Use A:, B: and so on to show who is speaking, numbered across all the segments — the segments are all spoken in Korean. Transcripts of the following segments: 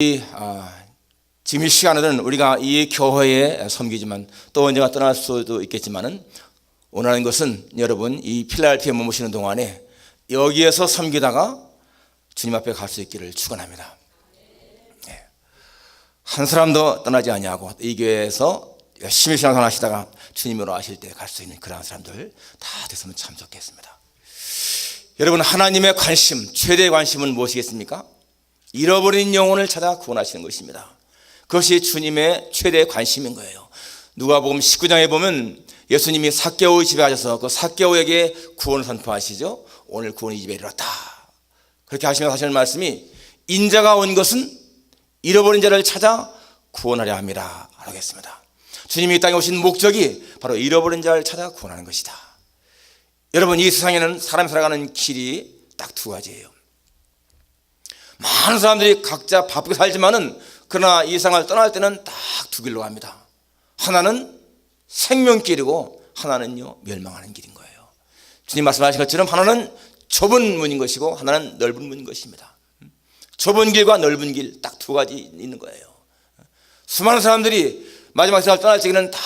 A: 지금 이 시간에는 우리가 이 교회에 섬기지만 또 언젠가 떠날 수도 있겠지만은 원하는 것은 여러분 이 필라델피아에 머무시는 동안에 여기에서 섬기다가 주님 앞에 갈 수 있기를 축원합니다. 한 사람도 떠나지 아니하고 이 교회에서 열심히 신앙생활 하시다가 주님으로 하실 때 갈 수 있는 그러한 사람들 다 됐으면 참 좋겠습니다. 여러분, 하나님의 관심, 최대의 관심은 무엇이겠습니까? 잃어버린 영혼을 찾아 구원하시는 것입니다. 그것이 주님의 최대의 관심인 거예요. 누가복음 19장에 보면 예수님이 삭개오의 집에 가셔서 그 삭개오에게 구원을 선포하시죠. 오늘 구원이 집에 이르렀다. 그렇게 하시면서 하시는 말씀이 인자가 온 것은 잃어버린 자를 찾아 구원하려 함이라 하겠습니다. 주님이 이 땅에 오신 목적이 바로 잃어버린 자를 찾아 구원하는 것이다. 여러분, 이 세상에는 사람이 살아가는 길이 딱 두 가지예요. 많은 사람들이 각자 바쁘게 살지만은 그러나 이 세상을 떠날 때는 딱 두 길로 갑니다. 하나는 생명길이고 하나는요 멸망하는 길인 거예요. 주님 말씀하신 것처럼 하나는 좁은 문인 것이고 하나는 넓은 문인 것입니다. 좁은 길과 넓은 길 딱 두 가지 있는 거예요. 수많은 사람들이 마지막 세상을 떠날 적에는 다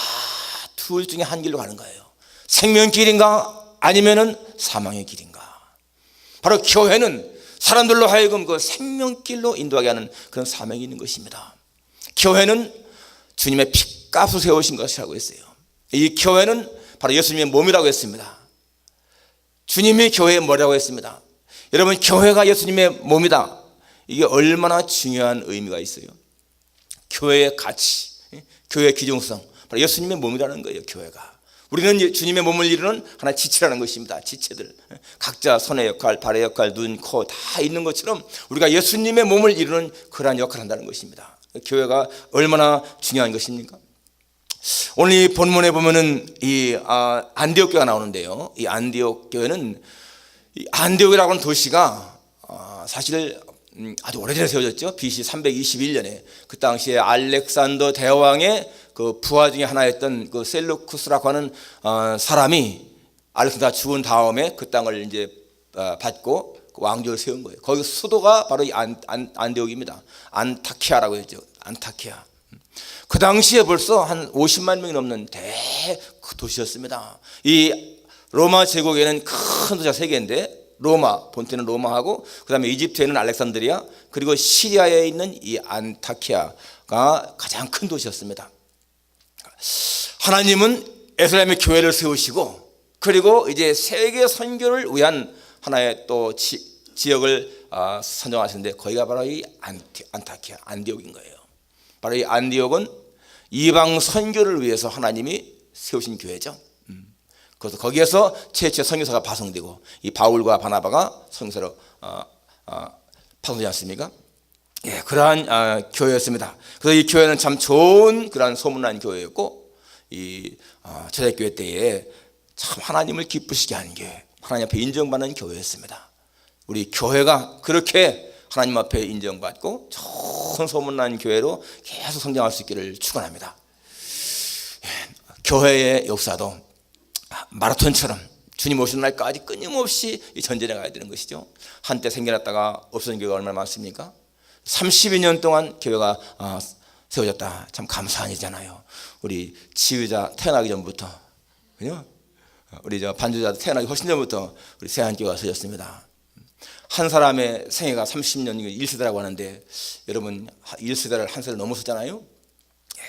A: 둘 중에 한 길로 가는 거예요. 생명길인가 아니면은 사망의 길인가. 바로 교회는 사람들로 하여금 그 생명길로 인도하게 하는 그런 사명이 있는 것입니다. 교회는 주님의 핏값을 세우신 것이라고 했어요. 이 교회는 바로 예수님의 몸이라고 했습니다. 주님이 교회의 머리라고 했습니다. 여러분, 교회가 예수님의 몸이다. 이게 얼마나 중요한 의미가 있어요. 교회의 가치, 교회의 기중성, 바로 예수님의 몸이라는 거예요. 교회가. 우리는 주님의 몸을 이루는 하나의 지체라는 것입니다. 지체들, 각자 손의 역할, 발의 역할, 눈, 코 다 있는 것처럼 우리가 예수님의 몸을 이루는 그러한 역할을 한다는 것입니다. 교회가 얼마나 중요한 것입니까? 오늘 이 본문에 보면은 이 안디옥 교회가 나오는데요. 이 안디옥 교회는 이 안디옥이라고 하는 도시가 사실 아주 오래전에 세워졌죠. BC 321년에 그 당시에 알렉산더 대왕의 그 부하 중에 하나였던 그 셀루쿠스라고 하는 사람이 알렉산더가 죽은 다음에 그 땅을 이제 받고 왕조를 세운 거예요. 거기 수도가 바로 이 안디옥입니다. 안타키아라고 했죠. 안타키아. 그 당시에 벌써 한 50만 명이 넘는 도시였습니다. 이 로마 제국에는 큰 도시가 세 개인데 로마, 본토는 로마하고 그 다음에 이집트에는 알렉산드리아, 그리고 시리아에 있는 이 안타키아가 가장 큰 도시였습니다. 하나님은 에스라임의 교회를 세우시고 그리고 이제 세계 선교를 위한 하나의 또 지역을 선정하셨는데 거기가 바로 이 안타키아, 안디옥인 거예요. 바로 이 안디옥은 이방 선교를 위해서 하나님이 세우신 교회죠. 그래서 거기에서 최초의 선교사가 파송되고 이 바울과 바나바가 선교사로 파송되지 않습니까? 예, 그러한 교회였습니다. 그래서 이 교회는 참 좋은 그러한 소문난 교회였고 이 초대교회 때에 참 하나님을 기쁘시게 하는 교회, 하나님 앞에 인정받는 교회였습니다. 우리 교회가 그렇게 하나님 앞에 인정받고 좋은 소문난 교회로 계속 성장할 수 있기를 축원합니다. 예, 교회의 역사도 마라톤처럼 주님 오시는 날까지 끊임없이 전진해 가야 되는 것이죠. 한때 생겨났다가 없어진 교회가 얼마나 많습니까? 32년 동안 교회가 세워졌다. 참 감사한 일이잖아요. 우리 지휘자 태어나기 전부터, 그죠? 우리 반주자 태어나기 훨씬 전부터 우리 세안교회가 세워졌습니다. 한 사람의 생애가 30년, 1세대라고 하는데 여러분 1세대를 한 세대를 넘었었잖아요. 예.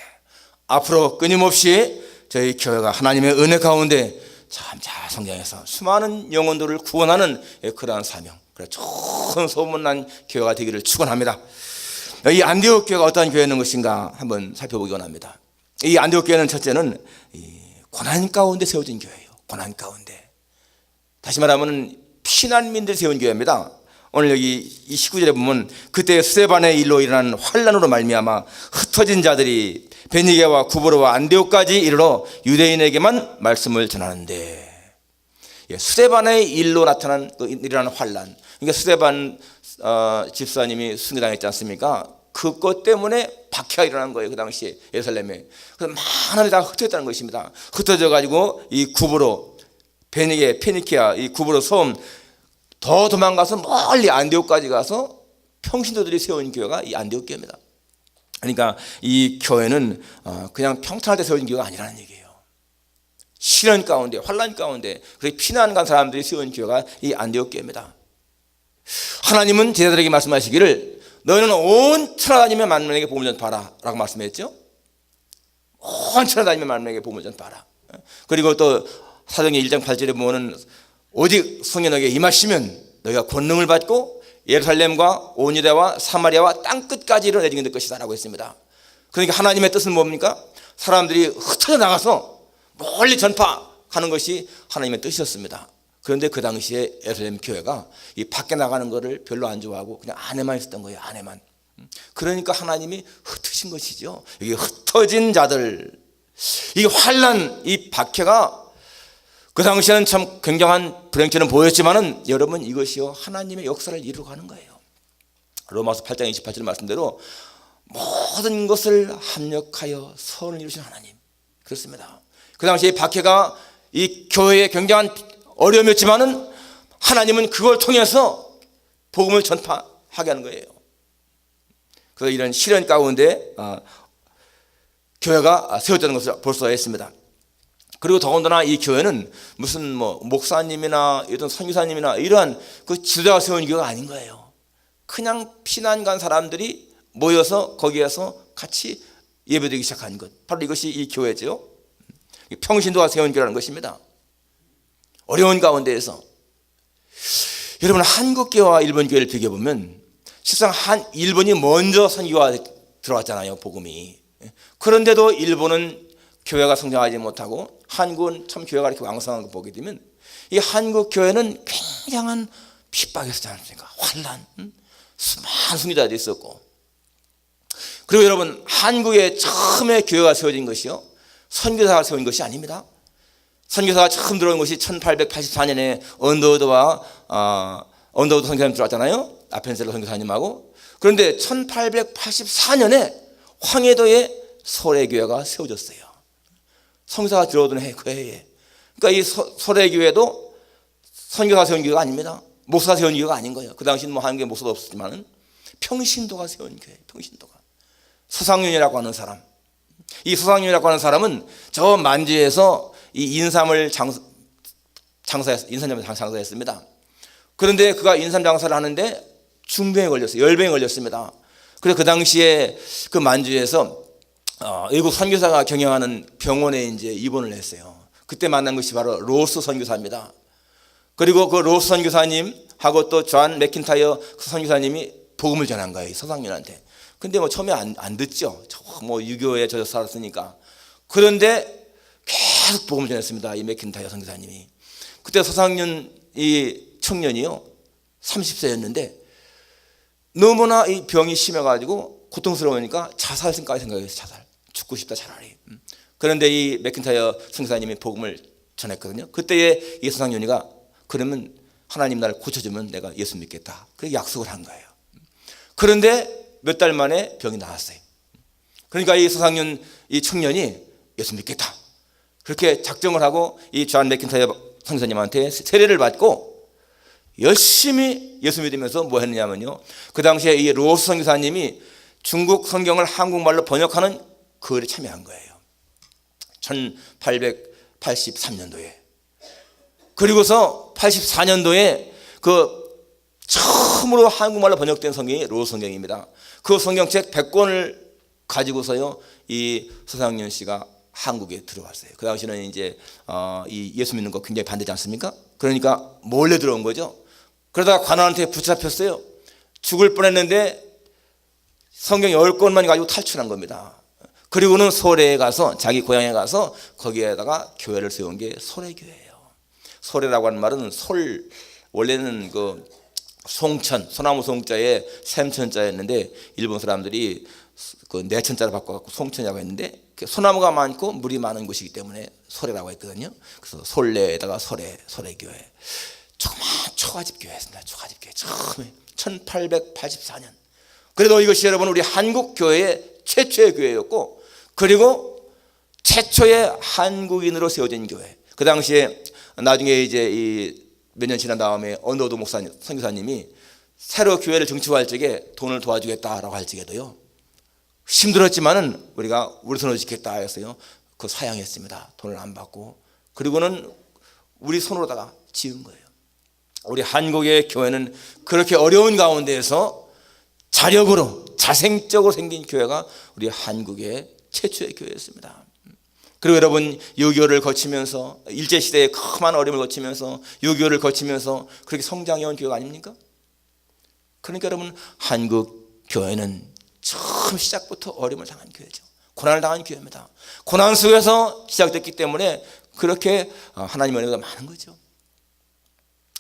A: 앞으로 끊임없이 저희 교회가 하나님의 은혜 가운데 참 잘 성장해서 수많은 영혼들을 구원하는 그러한 사명, 좋은 소문난 교회가 되기를 축원합니다. 이 안디옥 교회가 어떠한 교회는 것인가 한번 살펴보기 원합니다. 이 안디옥 교회는 첫째는 고난 가운데 세워진 교회예요. 고난 가운데. 다시 말하면 피난민들이 세운 교회입니다. 오늘 여기 이 19절에 보면 그때 스데반의 일로 일어난 환난으로 말미암아 흩어진 자들이 베니게와 구브로와 안디옥까지 이르러 유대인에게만 말씀을 전하는데, 예, 스데반의 일로 나타난 일어난 환난. 그러니까 스데반 집사님이 순교당했지 않습니까? 그것 때문에 박해가 일어난 거예요. 그 당시에 예루살렘에. 그래서 많은 데다가 흩어졌다는 것입니다. 흩어져 가지고 이 구브로, 베니게, 페니키아 이 구브로 섬 더 도망가서 멀리 안디옥까지 가서 평신도들이 세운 교회가 이 안디옥 교회입니다. 그러니까 이 교회는 그냥 평탄할 때 세워진 교회가 아니라는 얘기예요. 시련 가운데, 환난 가운데, 그리고 피난 간 사람들이 세운 교회가 이 안디옥 교회입니다. 하나님은 제자들에게 말씀하시기를 너희는 온 천하 다니며 만민에게 복음을 전파하라 라고 말씀했죠. 온 천하 다니며 만민에게 복음을 전파하라. 그리고 또 사도행전 1장 8절에 보면 오직 성령 너에게 임하시면 너희가 권능을 받고 예루살렘과 온 유대와 사마리아와 땅끝까지 이르러 내 증인 될 것이다 라고 했습니다. 그러니까 하나님의 뜻은 뭡니까? 사람들이 흩어져 나가서 멀리 전파하는 것이 하나님의 뜻이었습니다. 그런데 그 당시에 예루살렘 교회가 이 밖에 나가는 것을 별로 안 좋아하고 그냥 안에만 있었던 거예요. 안에만. 그러니까 하나님이 흩으신 것이죠. 이게 흩어진 자들, 이 환난, 이 박해가 그 당시에는 참 굉장한 불행처럼 보였지만은 여러분 이것이요 하나님의 역사를 이루고 가는 거예요. 로마서 8장 28절 말씀대로 모든 것을 합력하여 선을 이루신 하나님. 그렇습니다. 그 당시에 박해가 이 교회에 굉장한 어려움이었지만은 하나님은 그걸 통해서 복음을 전파하게 하는 거예요. 그래서 이런 시련 가운데 교회가 세웠다는 것을 볼 수가 있습니다. 그리고 더군다나 이 교회는 무슨 목사님이나 어떤 선교사님이나 이러한 그 지도자가 세운 교회가 아닌 거예요. 그냥 피난 간 사람들이 모여서 거기에서 같이 예배드리기 시작한 것, 바로 이것이 이 교회죠. 평신도가 세운 교회라는 것입니다. 어려운 가운데에서 여러분 한국 교회와 일본 교회를 비교해보면 실상 일본이 먼저 선교가 들어왔잖아요. 복음이. 그런데도 일본은 교회가 성장하지 못하고 한국은 참 교회가 이렇게 왕성한 거 보게 되면 이 한국 교회는 굉장한 핍박이었지 않습니까? 환난, 수많은 순교자들이 있었고, 그리고 여러분 한국에 처음에 교회가 세워진 것이요 선교사가 세운 것이 아닙니다. 선교사가 처음 들어온 것이 1884년에 언더우드 선교사님 들어왔잖아요. 아펜셀러 선교사님하고. 그런데 1884년에 황해도에 소래교회가 세워졌어요. 선교사가 들어오던 그 해에. 그러니까 이 소래교회도 선교사 세운 교회가 아닙니다. 목사 세운 교회가 아닌 거예요. 그 당시는 한국에 목사도 없었지만은 평신도가 세운 교회, 평신도가. 서상윤이라고 하는 사람. 이 서상윤이라고 하는 사람은 저 만주에서 이 인삼을 장사했습니다. 그런데 그가 인삼 장사를 하는데 중병에 걸렸어요. 열병에 걸렸습니다. 그래서 그 당시에 그 만주에서 외국 선교사가 경영하는 병원에 이제 입원을 했어요. 그때 만난 것이 바로 로스 선교사입니다. 그리고 그 로스 선교사님하고 또 존 맥킨타이어 선교사님이 복음을 전한 거예요. 서상윤한테. 근데 처음에 안 듣죠. 유교에 젖어 살았으니까. 그런데 계속 복음을 전했습니다. 이 맥킨타이어 선교사님이. 그때 서상윤 이 청년이요 30세였는데 너무나 이 병이 심해가지고 고통스러우니까 자살 생각했어요. 자살. 죽고 싶다 차라리. 그런데 이 맥킨타이어 선교사님이 복음을 전했거든요. 그때에 이 서상윤이가 그러면 하나님 나를 고쳐주면 내가 예수 믿겠다. 그렇게 약속을 한 거예요. 그런데 몇 달 만에 병이 나았어요. 그러니까 이 서상윤 이 청년이 예수 믿겠다. 그렇게 작정을 하고 이 존 맥킨타이어 선교사님한테 세례를 받고 열심히 예수 믿으면서 뭐 했느냐면요. 그 당시에 이 로스 선교사님이 중국 성경을 한국말로 번역하는 그 일에 참여한 거예요. 1883년도에. 그리고서 84년도에 그 처음으로 한국말로 번역된 성경이 로스 성경입니다. 그 성경책 100권을 가지고서요 이 서상윤 씨가 한국에 들어왔어요. 그 당시는 이제 이 예수 믿는 거 굉장히 반대지 않습니까? 그러니까 몰래 들어온 거죠. 그러다가 관원한테 붙잡혔어요. 죽을 뻔했는데 성경 10권만 가지고 탈출한 겁니다. 그리고는 소래에 가서 자기 고향에 가서 거기에다가 교회를 세운 게 소래교회예요. 소래라고 하는 말은 원래는 그 송천, 소나무 송자에 샘천자였는데 일본 사람들이 그 내천자를 바꿔갖고 송천이라고 했는데 소나무가 많고 물이 많은 곳이기 때문에 소래라고 했거든요. 그래서 솔레에다가 소래교회. 조그만 초가집 교회였습니다. 초가집 교회 처음에 1884년. 그래도 이것이 여러분 우리 한국 교회의 최초의 교회였고, 그리고 최초의 한국인으로 세워진 교회. 그 당시에 나중에 이제 몇 년 지난 다음에 언더우드 목사님, 선교사님이 새로 교회를 정치화할 적에 돈을 도와주겠다라고 할 적에도요, 힘들었지만은 우리가 우리 손으로 짓겠다 해서요, 그 사양했습니다. 돈을 안 받고. 그리고는 우리 손으로다가 지은 거예요. 우리 한국의 교회는 그렇게 어려운 가운데에서 자력으로 자생적으로 생긴 교회가 우리 한국의 최초의 교회였습니다. 그리고 여러분, 6.25를 거치면서, 일제시대의 큰 어려움을 거치면서, 6.25를 거치면서 그렇게 성장해온 교회가 아닙니까? 그러니까 여러분, 한국 교회는 처음 시작부터 어려움을 당한 교회죠. 고난을 당한 교회입니다. 고난 속에서 시작됐기 때문에 그렇게 하나님의 은혜가 많은 거죠.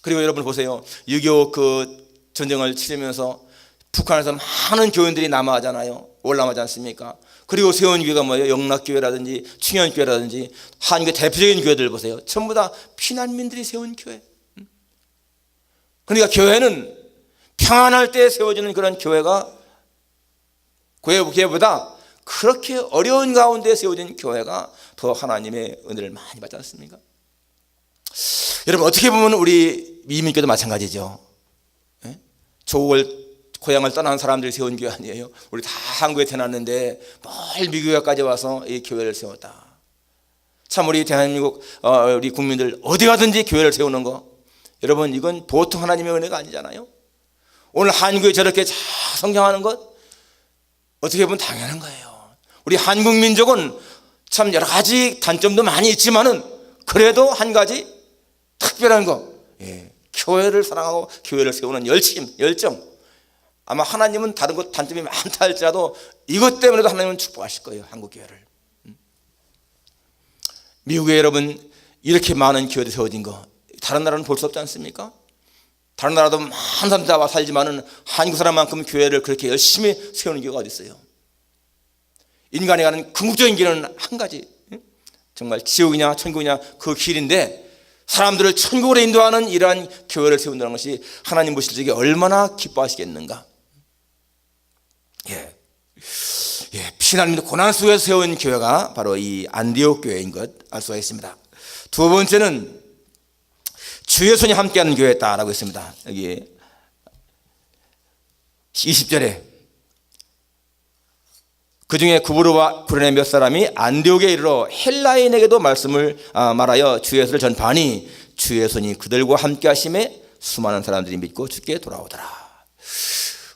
A: 그리고 여러분 보세요. 6.25 그 전쟁을 치르면서 북한에서 많은 교인들이 남하하잖아요. 올라가지 않습니까? 그리고 세운 교회가 뭐예요? 영락교회라든지 충현교회라든지 한국의 대표적인 교회들 보세요. 전부 다 피난민들이 세운 교회. 그러니까 교회는 평안할 때 세워지는 그런 교회보다 그렇게 어려운 가운데 세워진 교회가 더 하나님의 은혜를 많이 받지 않습니까? 여러분, 어떻게 보면 우리 이민교도 마찬가지죠. 조국을 고향을 떠난 사람들이 세운 교회 아니에요? 우리 다 한국에 태어났는데 멀 미국에까지 와서 이 교회를 세웠다. 참 우리 대한민국 우리 국민들 어디 가든지 교회를 세우는 거, 여러분 이건 보통 하나님의 은혜가 아니잖아요. 오늘 한국에 저렇게 잘 성장하는 것 어떻게 보면 당연한 거예요. 우리 한국 민족은 참 여러 가지 단점도 많이 있지만은 그래도 한 가지 특별한 거, 교회를 사랑하고 교회를 세우는 열정. 아마 하나님은 다른 것 단점이 많다 할지라도 이것 때문에도 하나님은 축복하실 거예요, 한국 교회를. 미국에 여러분 이렇게 많은 교회들이 세워진 거 다른 나라는 볼 수 없지 않습니까? 다른 나라도 많은 사람들이 다 와 살지만은 한국 사람만큼 교회를 그렇게 열심히 세우는 교회가 어디 있어요? 인간이 가는 궁극적인 길은 한 가지, 정말 지옥이냐 천국이냐 그 길인데, 사람들을 천국으로 인도하는 이러한 교회를 세운다는 것이 하나님 보실 적에 얼마나 기뻐하시겠는가. 피난민 고난 속에서 세운 교회가 바로 이 안디옥 교회인 것 알 수가 있습니다. 두 번째는 주의 손이 함께하는 교회였다라고 했습니다. 여기 20절에 그 중에 구브로와 구레네 몇 사람이 안디옥에 이르러 헬라인에게도 말씀을 말하여 주의 손을 전파하니 주의 손이 그들과 함께 하심에 수많은 사람들이 믿고 주께 돌아오더라.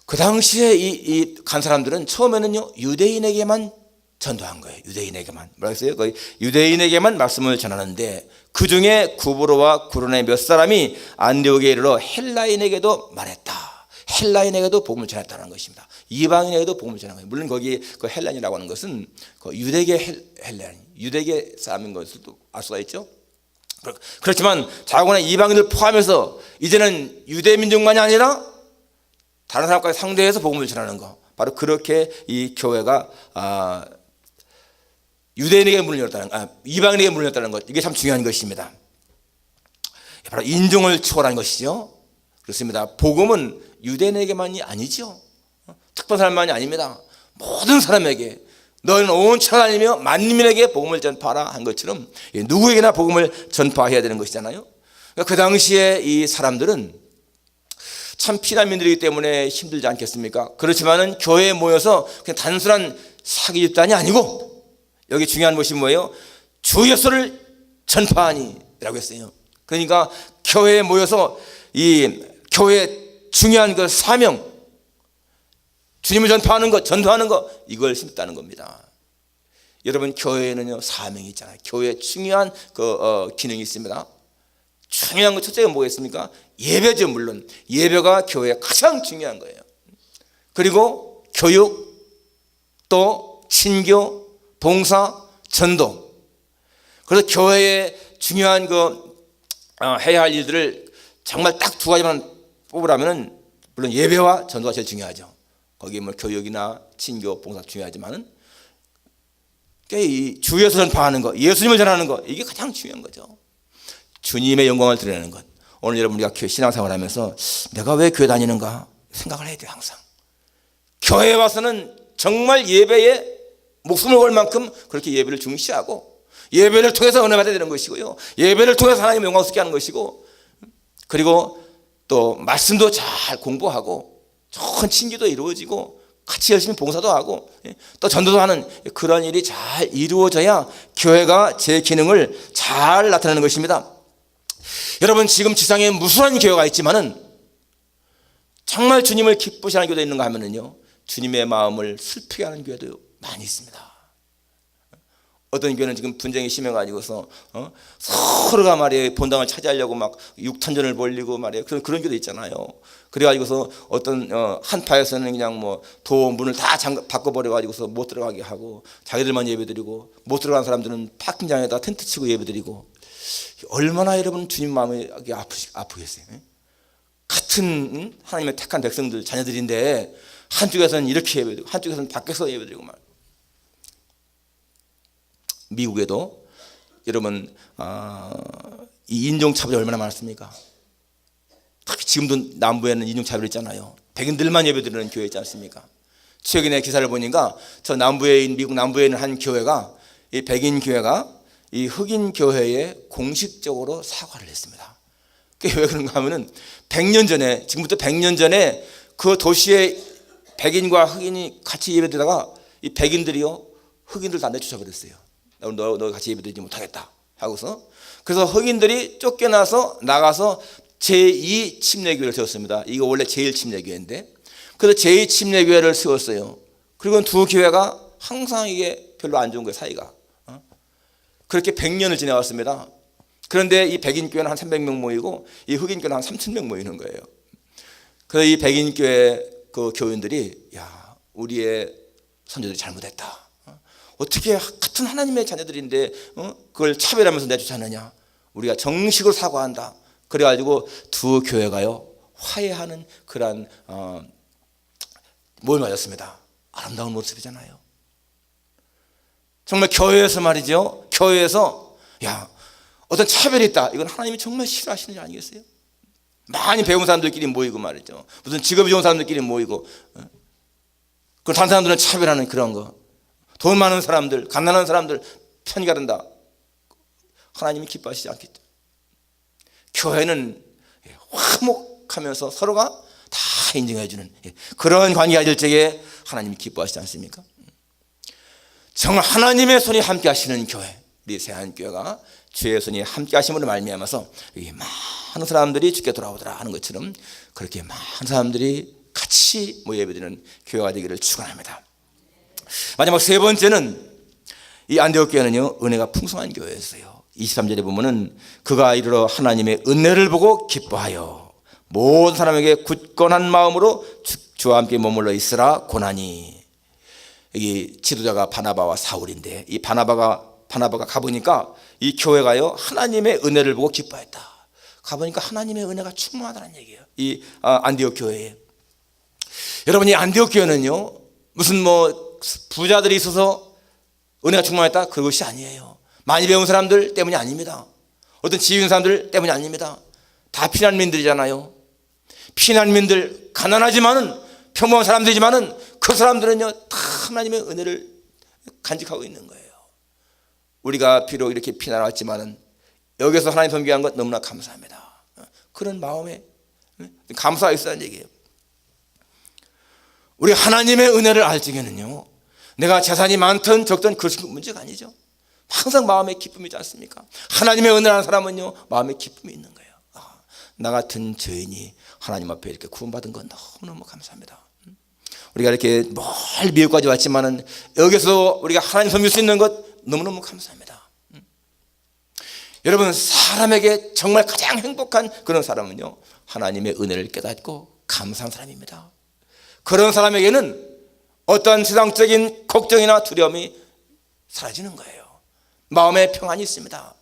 A: 그 당시에 이 간 사람들은 처음에는요 유대인에게만 전도한 거예요. 유대인에게만. 뭐라고 했어요? 거의 유대인에게만 말씀을 전하는데 그 중에 구브로와 구레네 몇 사람이 안디옥에 이르러 헬라인에게도 말했다. 헬라인에게도 복음을 전했다는 것입니다. 이방인에게도 복음을 전한 거예요. 물론 거기 그 헬라인이라고 하는 것은 그 유대계 헬라인, 유대계 사람인 것을도 알 수가 있죠. 그렇지만 자고나 이방인들 포함해서 이제는 유대 민족만이 아니라 다른 사람까지 상대해서 복음을 전하는 거, 바로 그렇게 이 교회가 유대인에게 문을 열었다는, 이방인에게 문을 열었다는 것, 이게 참 중요한 것입니다. 바로 인종을 초월한 것이죠. 그렇습니다. 복음은 유대인에게만이 아니죠. 특별한 사람만이 아닙니다. 모든 사람에게, 너는 온 천하이며 만민에게 복음을 전파하라 한 것처럼 누구에게나 복음을 전파해야 되는 것이잖아요. 그러니까 그 당시에 이 사람들은 참 피난민들이기 때문에 힘들지 않겠습니까? 그렇지만은 교회에 모여서 그냥 단순한 사기 집단이 아니고, 여기 중요한 것이 뭐예요? 주 예수를 전파하니 라고 했어요. 그러니까 교회에 모여서 이 교회의 중요한 그 사명, 주님을 전파하는 것, 전도하는 것, 이걸 심었다는 겁니다. 여러분, 교회에는요 사명이 있잖아요. 교회에 중요한 기능이 있습니다. 중요한 것 첫째가 뭐겠습니까? 예배죠. 물론 예배가 교회에 가장 중요한 거예요. 그리고 교육, 또 신교, 봉사, 전도. 그래서 교회에 중요한 해야 할 일들을 정말 딱 두 가지만 뽑으라면은 물론 예배와 전도가 제일 중요하죠. 거기에 뭐 교육이나 친교, 봉사 중요하지만은 이 주 예수 전파하는 거, 예수님을 전하는 거, 이게 가장 중요한 거죠. 주님의 영광을 드러내는 것. 오늘 여러분 우리가 신앙생활하면서 내가 왜 교회 다니는가 생각을 해야 돼요. 항상 교회에 와서는 정말 예배에 목숨을 걸 만큼 그렇게 예배를 중시하고, 예배를 통해서 은혜 받아야 되는 것이고요, 예배를 통해서 하나님의 영광스럽게 하는 것이고, 그리고 또 말씀도 잘 공부하고 좋은 친기도 이루어지고 같이 열심히 봉사도 하고 또 전도도 하는 그런 일이 잘 이루어져야 교회가 제 기능을 잘 나타내는 것입니다. 여러분, 지금 지상에 무수한 교회가 있지만은 정말 주님을 기쁘시게 하는 교회도 있는가 하면은요, 주님의 마음을 슬프게 하는 교회도 많이 있습니다. 어떤 교회는 지금 분쟁이 심해가지고서 서로가 말이에요, 본당을 차지하려고 막 육탄전을 벌이고 말이에요, 그런 교회도 있잖아요. 그래가지고서 어떤 한파에서는 그냥 뭐 도 문을 다 바꿔버려가지고서 못 들어가게 하고, 자기들만 예배드리고, 못 들어간 사람들은 파킹장에다 텐트 치고 예배드리고. 얼마나 여러분 주님 마음이 아프겠어요. 같은 하나님의 택한 백성들, 자녀들인데 한쪽에서는 이렇게 예배드리고 한쪽에서는 밖에서 예배드리고 말. 미국에도 여러분 이 인종차별이 얼마나 많습니까? 특히 지금도 남부에는 인종차별이 있잖아요. 백인들만 예배드리는 교회 있지 않습니까? 최근에 기사를 보니까 저 미국 남부에 있는 한 교회가, 이 백인 교회가 이 흑인 교회에 공식적으로 사과를 했습니다. 그게 왜 그런가 하면은 100년 전에, 지금부터 100년 전에 그 도시에 백인과 흑인이 같이 예배드리다가 이 백인들이요, 흑인들 다 내쫓아 버렸어요. 너 같이 예배드리지 못하겠다 하고서. 그래서 흑인들이 쫓겨나서 나가서 제2 침례교회를 세웠습니다. 이거 원래 제1침례교회인데, 그래서 제2침례교회를 세웠어요. 그리고 두 교회가 항상 이게 별로 안 좋은 거예요, 사이가. 그렇게 100년을 지내왔습니다. 그런데 이 백인교회는 한 300명 모이고 이 흑인교회는 한 3,000명 모이는 거예요. 그래서 이 백인교회 그 교인들이, 야, 우리의 선조들이 잘못했다. 어떻게 같은 하나님의 자녀들인데 그걸 차별하면서 내쫓았느냐. 우리가 정식으로 사과한다. 그래가지고 두 교회가요, 화해하는 그러한 모임을 가졌습니다. 아름다운 모습이잖아요. 정말 교회에서 말이죠, 교회에서 야, 어떤 차별이 있다, 이건 하나님이 정말 싫어하시는 일 아니겠어요? 많이 배운 사람들끼리 모이고 말이죠, 무슨 직업이 좋은 사람들끼리 모이고, 그 다른 사람들은 차별하는 그런 거, 돈 많은 사람들, 가난한 사람들 편이 가른다, 하나님이 기뻐하시지 않겠죠. 교회는 화목하면서 서로가 다 인정해 주는 그런 관계가 될 적에 하나님이 기뻐하시지 않습니까? 정말 하나님의 손이 함께 하시는 교회, 우리 세한교회가 주의 손이 함께 하심으로 말미암아서 많은 사람들이 주께 돌아오더라 하는 것처럼 그렇게 많은 사람들이 같이 모여 예배드리는 교회가 되기를 축원합니다. 마지막 세 번째는, 이 안디옥 교회는요, 은혜가 풍성한 교회였어요. 23절에 보면은 그가 이르러 하나님의 은혜를 보고 기뻐하여 모든 사람에게 굳건한 마음으로 주와 함께 머물러 있으라 고나니. 여기 지도자가 바나바와 사울인데, 이 바나바가 가보니까 이 교회가요, 하나님의 은혜를 보고 기뻐했다. 가보니까 하나님의 은혜가 충만하다는 얘기예요, 이 안디옥 교회에. 여러분, 이 안디옥 교회는요, 무슨 뭐 부자들이 있어서 은혜가 충만했다, 그것이 아니에요. 많이 배운 사람들 때문이 아닙니다. 어떤 지위 있는 사람들 때문이 아닙니다. 다 피난민들이잖아요. 피난민들, 가난하지만은 평범한 사람들이지만은 그 사람들은요, 다 하나님의 은혜를 간직하고 있는 거예요. 우리가 비록 이렇게 피난 왔지만은 여기서 하나님 섬기한 것 너무나 감사합니다. 그런 마음에 감사가 있어야 하는 얘기예요. 우리 하나님의 은혜를 알 적에는요, 내가 재산이 많든 적든 그것이 문제가 아니죠. 항상 마음에 기쁨이 있지 않습니까? 하나님의 은혜를 아는 사람은요, 마음에 기쁨이 있는 거예요. 나 같은 죄인이 하나님 앞에 이렇게 구원받은 건 너무너무 감사합니다. 우리가 이렇게 멀 미국까지 왔지만은 여기서 우리가 하나님 섬길 수 있는 것 너무너무 감사합니다. 여러분, 사람에게 정말 가장 행복한 그런 사람은요, 하나님의 은혜를 깨닫고 감사한 사람입니다. 그런 사람에게는 어떠한 세상적인 걱정이나 두려움이 사라지는 거예요. 마음에 평안이 있습니다.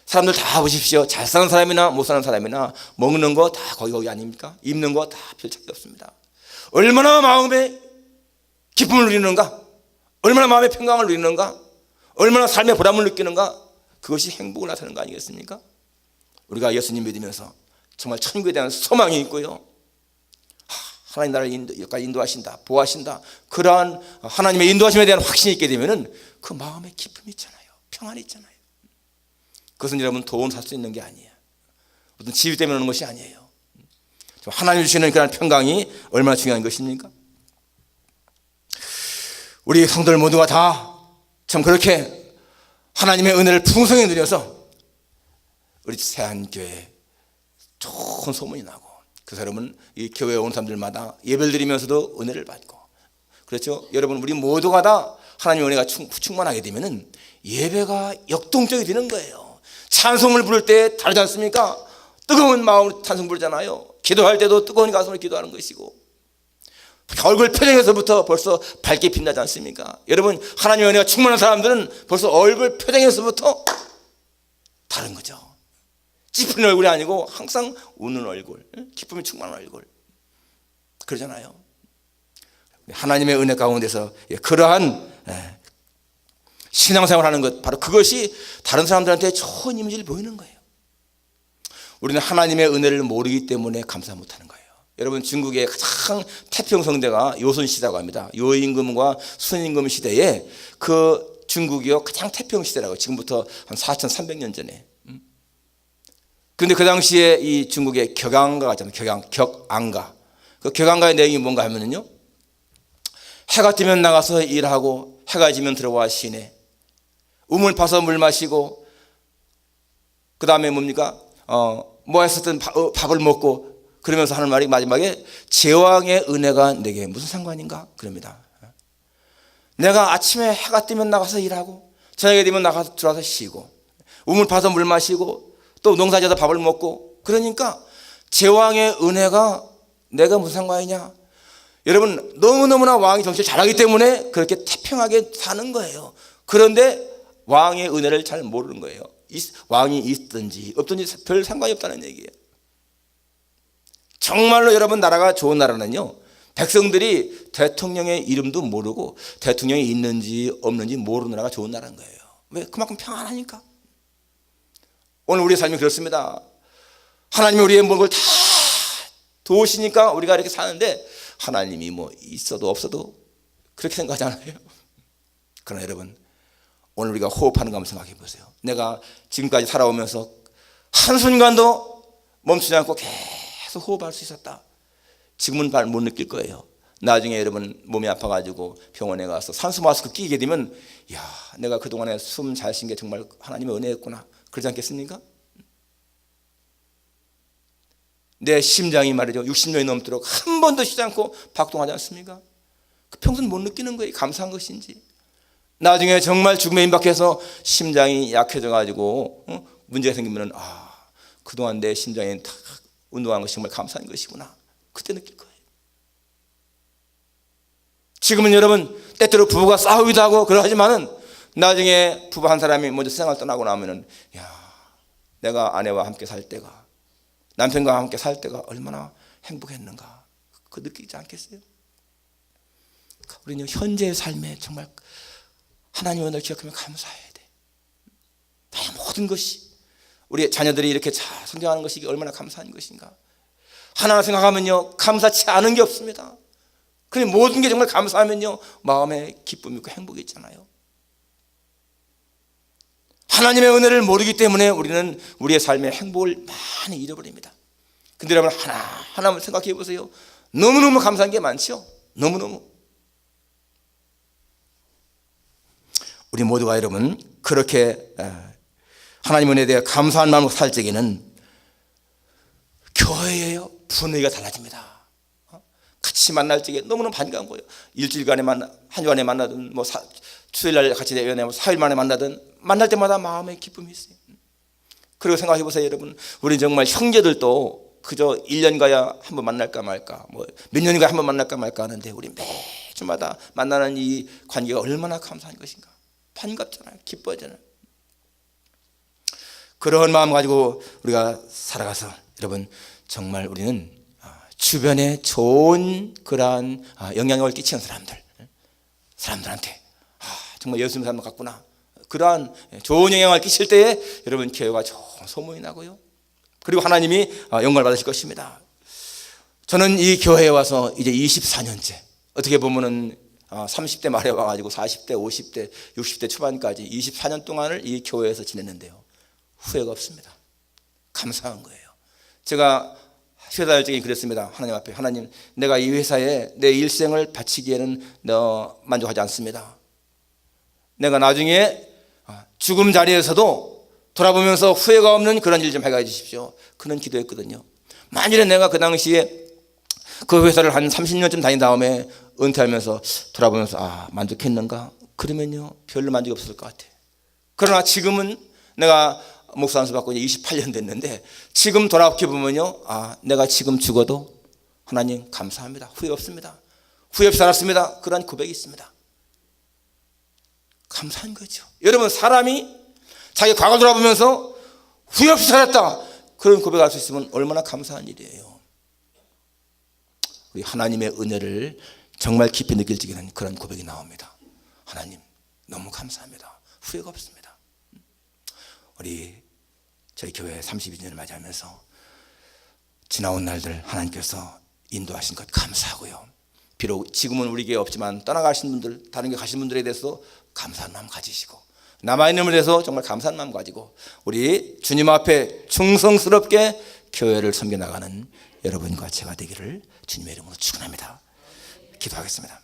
A: 사람들 다 보십시오. 잘 사는 사람이나 못 사는 사람이나 먹는 거 다 거기 아닙니까? 입는 거 다 별 차이 없습니다. 얼마나 마음에 기쁨을 누리는가, 얼마나 마음의 평강을 누리는가, 얼마나 삶의 보람을 느끼는가, 그것이 행복을 나타내는 거 아니겠습니까? 우리가 예수님 믿으면서 정말 천국에 대한 소망이 있고요, 하나님 나라를 여기까지 인도하신다, 보호하신다, 그러한 하나님의 인도하심에 대한 확신이 있게 되면은 그 마음에 기쁨이 있잖아요. 평안이 있잖아요. 그것은 여러분 돈 살 수 있는 게 아니에요. 어떤 지위 때문에 오는 것이 아니에요. 하나님 주시는 그런 평강이 얼마나 중요한 것입니까? 우리 성도들 모두가 다 참 그렇게 하나님의 은혜를 풍성히 누려서 우리 세안교회에 좋은 소문이 나고, 그 사람은 이 교회에 오는 사람들마다 예배를 드리면서도 은혜를 받고, 그렇죠? 여러분, 우리 모두가 다 하나님의 은혜가 충만하게 되면은 예배가 역동적이 되는 거예요. 찬송을 부를 때 다르지 않습니까? 뜨거운 마음으로 찬송 부르잖아요. 기도할 때도 뜨거운 가슴으로 기도하는 것이고, 얼굴 표정에서부터 벌써 밝게 빛나지 않습니까? 여러분, 하나님의 은혜가 충만한 사람들은 벌써 얼굴 표정에서부터 다른 거죠. 찌푸린 얼굴이 아니고 항상 웃는 얼굴, 기쁨이 충만한 얼굴, 그러잖아요. 하나님의 은혜 가운데서 그러한 신앙생활을 하는 것, 바로 그것이 다른 사람들한테 좋은 이미지를 보이는 거예요. 우리는 하나님의 은혜를 모르기 때문에 감사 못하는 거예요. 여러분, 중국의 가장 태평성대가 요선시대라고 합니다. 요임금과 순임금 시대에 그 중국이요 가장 태평시대라고, 지금부터 한 4,300년 전에. 그런데 그 당시에 이 중국의 격앙가가 있잖아요. 격앙가. 그 격앙가의 내용이 뭔가 하면은요, 해가 뜨면 나가서 일하고 해가 지면 들어와 쉬네. 우물 파서 물 마시고, 그 다음에 뭡니까? 뭐 했었든 밥을 먹고, 그러면서 하는 말이 마지막에 제왕의 은혜가 내게 무슨 상관인가? 그럽니다. 내가 아침에 해가 뜨면 나가서 일하고, 저녁에 되면 나가서 들어와서 쉬고, 우물 파서 물 마시고, 또 농사지어서 밥을 먹고, 그러니까 제왕의 은혜가 내가 무슨 상관이냐? 여러분, 너무너무나 왕이 정치를 잘하기 때문에 그렇게 태평하게 사는 거예요. 그런데 왕의 은혜를 잘 모르는 거예요. 왕이 있든지 없든지 별 상관이 없다는 얘기예요. 정말로 여러분, 나라가 좋은 나라는요, 백성들이 대통령의 이름도 모르고 대통령이 있는지 없는지 모르는 나라가 좋은 나라인 거예요. 왜? 그만큼 평안하니까. 오늘 우리의 삶이 그렇습니다. 하나님이 우리의 모든 걸 다 도우시니까 우리가 이렇게 사는데, 하나님이 뭐 있어도 없어도 그렇게 생각하잖아요. 그러나 여러분, 오늘 우리가 호흡하는 거 한번 생각해 보세요. 내가 지금까지 살아오면서 한순간도 멈추지 않고 계속 호흡할 수 있었다. 지금은 잘 못 느낄 거예요. 나중에 여러분 몸이 아파가지고 병원에 가서 산소 마스크 끼게 되면, 야, 내가 그동안에 숨 잘 쉰 게 정말 하나님의 은혜였구나, 그러지 않겠습니까? 내 심장이 말이죠, 60년이 넘도록 한 번도 쉬지 않고 박동하지 않습니까? 평소는 못 느끼는 거예요. 감사한 것인지. 나중에 정말 죽음에 임박해서 심장이 약해져가지고 문제가 생기면, 그동안 내 심장에 다 운동한 것이 정말 감사한 것이구나, 그때 느낄 거예요. 지금은 여러분, 때때로 부부가 싸우기도 하고 그러하지만은, 나중에 부부 한 사람이 먼저 세상을 떠나고 나면은, 야, 내가 아내와 함께 살 때가, 남편과 함께 살 때가 얼마나 행복했는가, 그거 느끼지 않겠어요? 우리는 현재의 삶에 정말 하나님의 은혜를 기억하며 감사해야 돼. 나의 모든 것이, 우리 자녀들이 이렇게 잘 성장하는 것이 얼마나 감사한 것인가. 하나하나 생각하면요, 감사치 않은 게 없습니다. 그런데 모든 게 정말 감사하면요, 마음에 기쁨이 있고 행복이 있잖아요. 하나님의 은혜를 모르기 때문에 우리는 우리의 삶의 행복을 많이 잃어버립니다. 근데 여러분, 하나하나 생각해 보세요. 너무너무 감사한 게 많죠. 너무너무. 우리 모두가 여러분, 그렇게 하나님의 은혜에 대해 감사한 마음으로 살 적에는 교회예요, 분위기가 달라집니다. 같이 만날 적에 너무너무 반가운 거예요. 일주일간에 한 주간에 만나든, 뭐 주일날 같이 연애하면 4일 만에 만나든, 만날 때마다 마음에 기쁨이 있어요. 그리고 생각해 보세요, 여러분. 우리 정말 형제들도 그저 1년 가야 한 번 만날까 말까, 뭐 몇 년인가 한 번 만날까 말까 하는데, 우리 매주마다 만나는 이 관계가 얼마나 감사한 것인가. 반갑잖아요. 기뻐하잖아요. 그런 마음 가지고 우리가 살아가서 여러분, 정말 우리는 주변에 좋은 그러한 영향력을 끼치는 사람들한테 정말 예수 믿는 사람 같구나, 그러한 좋은 영향을 끼칠 때에 여러분, 교회가 좋은 소문이 나고요. 그리고 하나님이 영광을 받으실 것입니다. 저는 이 교회에 와서 이제 24년째, 어떻게 보면은 30대 말에 와가지고 40대, 50대, 60대 초반까지 24년 동안을 이 교회에서 지냈는데요, 후회가 없습니다. 감사한 거예요. 제가 회사 일정이 그랬습니다. 하나님 앞에, 하나님, 내가 이 회사에 내 일생을 바치기에는 만족하지 않습니다. 내가 나중에 죽음 자리에서도 돌아보면서 후회가 없는 그런 일 좀 해가 주십시오. 그런 기도했거든요. 만일에 내가 그 당시에 그 회사를 한 30년쯤 다닌 다음에 은퇴하면서 돌아보면서 만족했는가? 그러면요, 별로 만족이 없을 것 같아요. 그러나 지금은 내가 목사 안수 받고 이제 28년 됐는데 지금 돌아보게 보면요, 내가 지금 죽어도 하나님 감사합니다. 후회 없습니다. 후회 없이 살았습니다. 그런 고백이 있습니다. 감사한 거죠. 여러분, 사람이 자기 과거를 돌아보면서 후회 없이 살았다, 그런 고백할 수 있으면 얼마나 감사한 일이에요. 우리 하나님의 은혜를 정말 깊이 느낄 수 있는 그런 고백이 나옵니다. 하나님 너무 감사합니다. 후회가 없습니다. 우리 저희 교회 32주년을 맞이하면서 지나온 날들 하나님께서 인도하신 것 감사하고요. 비록 지금은 우리 교회 없지만 떠나가신 분들, 다른 교회 가신 분들에 대해서 감사한 마음 가지시고, 남아있는 분에 대해서 정말 감사한 마음 가지고 우리 주님 앞에 충성스럽게 교회를 섬겨나가는 여러분과 제가 되기를 주님의 이름으로 축원합니다. 기도하겠습니다.